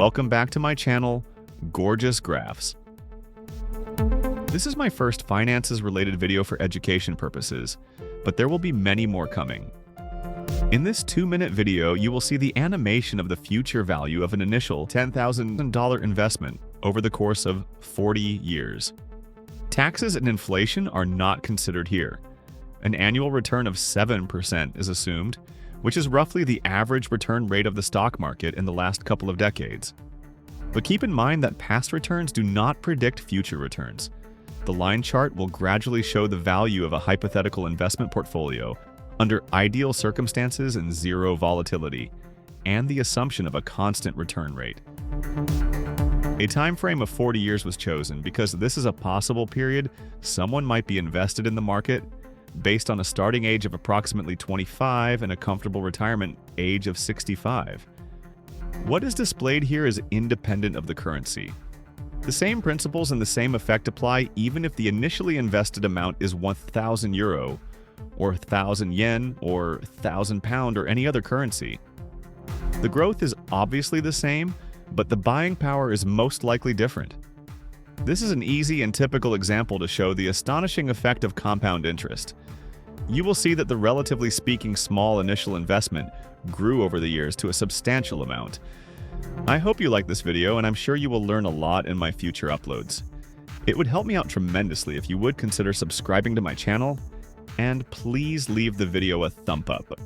Welcome back to my channel, Gorgeous Graphs. This is my first finances-related video for education purposes, but there will be many more coming. In this 2-minute video, you will see the animation of the future value of an initial $10,000 investment over the course of 40 years. Taxes and inflation are not considered here. An annual return of 7% is assumed, which is roughly the average return rate of the stock market in the last couple of decades. But keep in mind that past returns do not predict future returns. The line chart will gradually show the value of a hypothetical investment portfolio under ideal circumstances and zero volatility, and the assumption of a constant return rate. A time frame of 40 years was chosen because this is a possible period someone might be invested in the market based on a starting age of approximately 25 and a comfortable retirement age of 65. What is displayed here is independent of the currency. The same principles and the same effect apply even if the initially invested amount is 1,000 euro, or 1,000 yen, or 1,000 pound, or any other currency. The growth is obviously the same, but the buying power is most likely different. This is an easy and typical example to show the astonishing effect of compound interest. You will see that the relatively speaking small initial investment grew over the years to a substantial amount. I hope you like this video, and I'm sure you will learn a lot in my future uploads. It would help me out tremendously if you would consider subscribing to my channel, and please leave the video a thumb up.